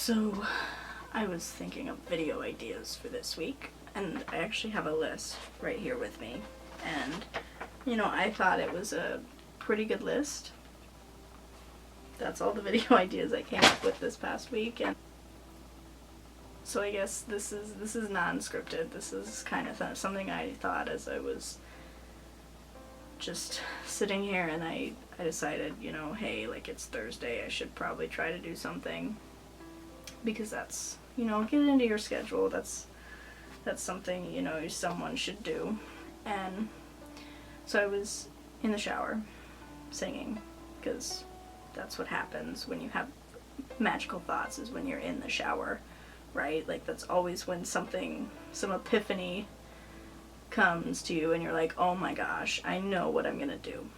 So, I was thinking of video ideas for this week, and I actually have a list right here with me, and, I thought it was a pretty good list. That's all the video ideas I came up with this past week, and so I guess this is non-scripted. This is kind of something I thought as I was just sitting here, and I decided, hey, like, it's Thursday, I should probably try to do something, because that's, get it into your schedule. That's something, someone should do. And so I was in the shower singing, because that's what happens when you have magical thoughts, is when you're in the shower, right? Like, that's always when some epiphany comes to you and you're like, oh my gosh, I know what I'm gonna do.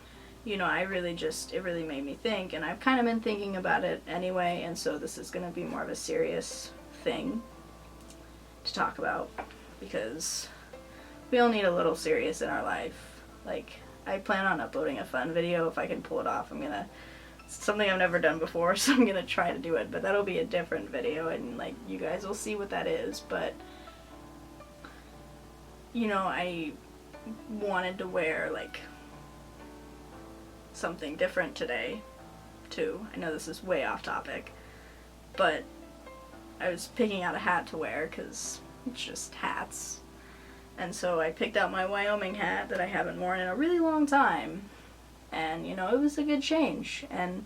It really made me think, and I've kind of been thinking about it anyway, and so this is gonna be more of a serious thing to talk about, because we all need a little serious in our life. Like, I plan on uploading a fun video if I can pull it off. It's something I've never done before, so I'm gonna try to do it, but that'll be a different video, and like, you guys will see what that is. But I wanted to wear like something different today too. I know this is way off topic, but I was picking out a hat to wear because it's just hats. And so I picked out my Wyoming hat that I haven't worn in a really long time. And, it was a good change. And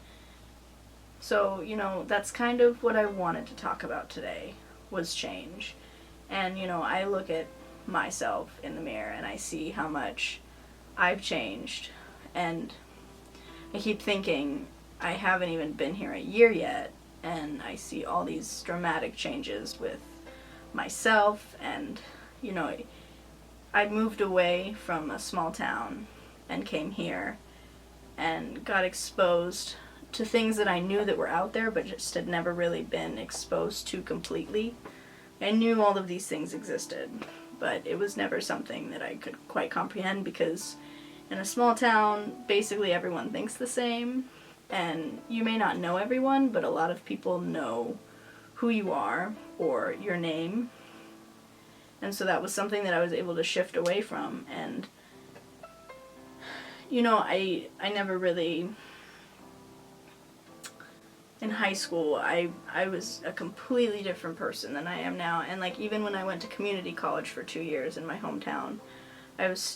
so, that's kind of what I wanted to talk about today, was change. And, I look at myself in the mirror and I see how much I've changed. And I keep thinking, I haven't even been here a year yet, and I see all these dramatic changes with myself. And, I moved away from a small town and came here and got exposed to things that I knew that were out there, but just had never really been exposed to completely. I knew all of these things existed, but it was never something that I could quite comprehend, because in a small town, basically everyone thinks the same, and you may not know everyone, but a lot of people know who you are or your name. And so that was something that I was able to shift away from. And I never really, in high school, I was a completely different person than I am now. And like, even when I went to community college for 2 years in my hometown, I was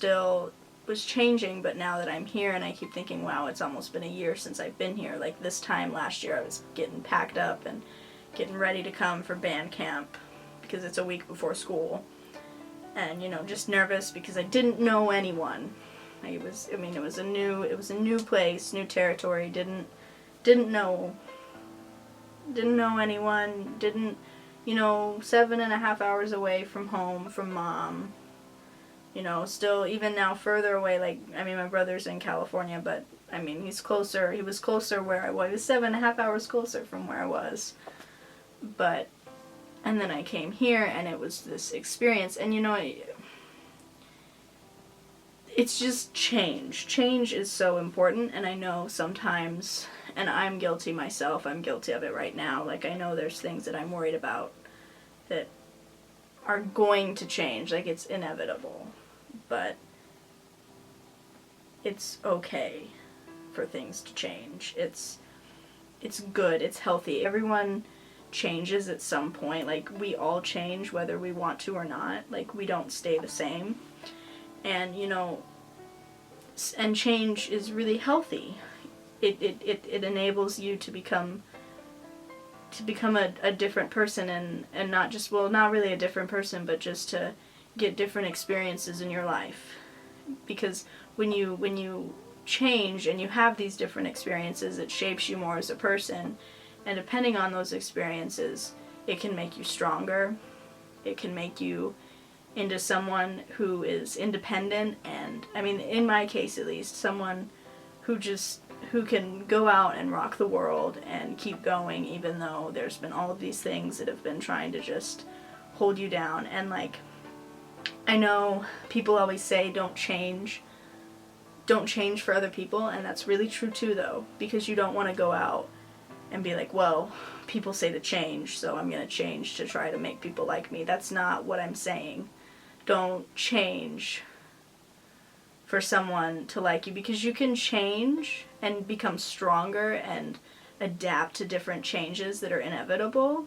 changing. But now that I'm here, and I keep thinking, wow, it's almost been a year since I've been here. Like, this time last year I was getting packed up and getting ready to come for band camp, because it's a week before school. And, just nervous because I didn't know anyone. It was a new place, new territory, didn't know anyone, 7.5 hours away from home, from mom, still even now further away. Like, my brother's in California, but he was closer where I was. He was 7.5 hours closer from where I was. But, and then I came here, and it was this experience, and it's just change. Change is so important, and I know sometimes, and I'm guilty myself, I'm guilty of it right now, like, I know there's things that I'm worried about that are going to change, like, it's inevitable, but it's okay for things to change. It's good, it's healthy. Everyone changes at some point. Like, we all change whether we want to or not. Like, we don't stay the same. And and change is really healthy. It enables you to become a different person, and not just, well, not really a different person, but just to get different experiences in your life. Because when you change and you have these different experiences, it shapes you more as a person. And depending on those experiences, it can make you stronger. It can make you into someone who is independent, and, in my case at least, someone who can go out and rock the world and keep going, even though there's been all of these things that have been trying to just hold you down. And like, I know people always say don't change for other people, and that's really true too, though, because you don't want to go out and be like, well, people say to change, so I'm going to change to try to make people like me. That's not what I'm saying. Don't change for someone to like you, because you can change and become stronger and adapt to different changes that are inevitable,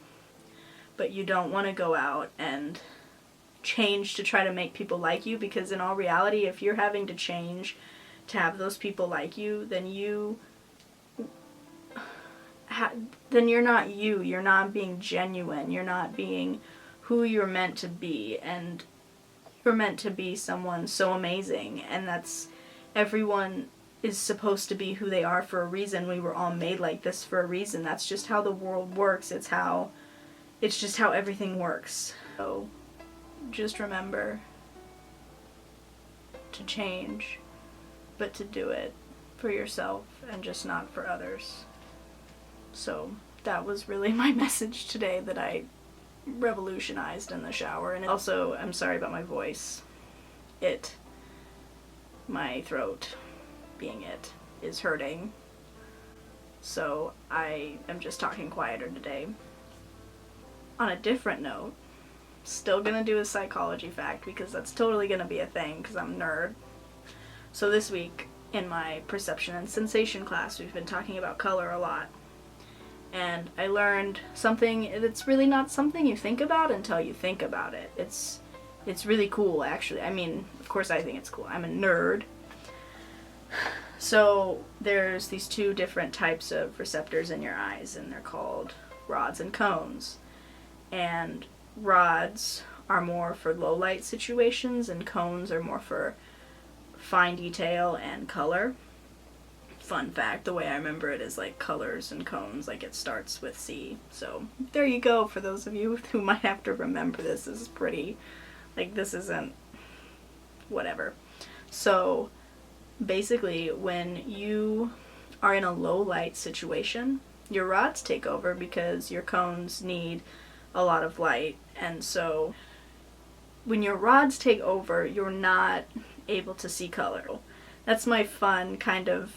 but you don't want to go out and change to try to make people like you, because in all reality, if you're having to change to have those people like you, then then you're not you. You're not being genuine. You're not being who you're meant to be, and you're meant to be someone so amazing, and everyone is supposed to be who they are for a reason. We were all made like this for a reason. That's just how the world works. It's just how everything works. So just remember to change, but to do it for yourself and just not for others. So that was really my message today that I revolutionized in the shower. And also, I'm sorry about my voice. My throat being is hurting. So I am just talking quieter today. On a different note, still gonna do a psychology fact, because that's totally gonna be a thing, because I'm a nerd. So this week in my perception and sensation class, we've been talking about color a lot. And I learned something that's really not something you think about until you think about it. It's really cool, actually. I mean, of course I think it's cool. I'm a nerd. So there's these two different types of receptors in your eyes, and they're called rods and cones. And rods are more for low light situations, and cones are more for fine detail and color. Fun fact, the way I remember it is like colors and cones, like it starts with C. So there you go, for those of you who might have to remember this. This is pretty, like, this isn't whatever. So basically, when you are in a low light situation, your rods take over because your cones need a lot of light. And so when your rods take over, you're not able to see color. That's my fun kind of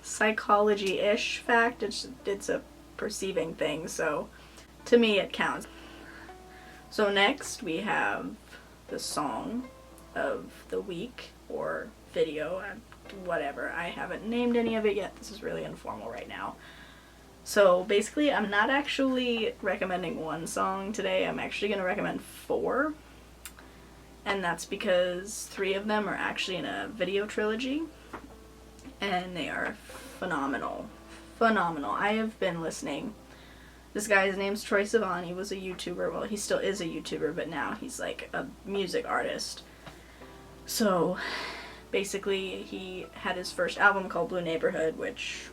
psychology-ish fact. It's a perceiving thing, so to me it counts. So next we have the song of the week, or video, whatever. I haven't named any of it yet. This is really informal right now. So basically, I'm not actually recommending one song today. I'm actually going to recommend 4. And that's because 3 of them are actually in a video trilogy. And they are phenomenal. Phenomenal. I have been listening. This guy's name's Troye Sivan. He was a YouTuber. Well, he still is a YouTuber, but now he's like a music artist. So basically, he had his first album called Neighbourhood, which,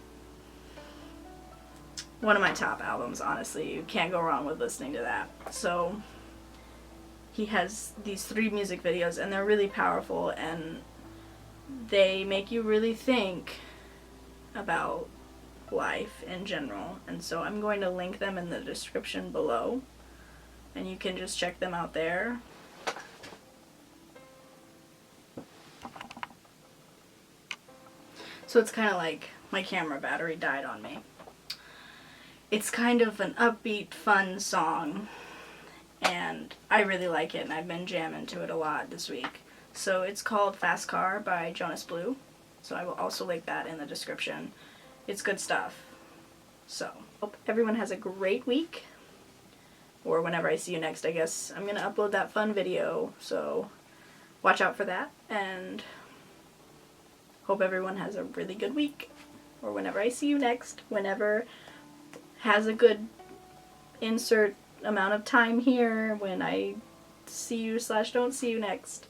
one of my top albums, honestly. You can't go wrong with listening to that. So he has these 3 music videos, and they're really powerful, and they make you really think about life in general. And so I'm going to link them in the description below, and you can just check them out there. So it's kind of like my camera battery died on me. It's kind of an upbeat, fun song, and I really like it, and I've been jamming to it a lot this week. So it's called Fast Car by Jonas Blue. So I will also link that in the description. It's good stuff. So, hope everyone has a great week. Or whenever I see you next, I guess I'm going to upload that fun video. So watch out for that. And hope everyone has a really good week. Or whenever I see you next. Whenever has a good insert amount of time here when I see you / don't see you next.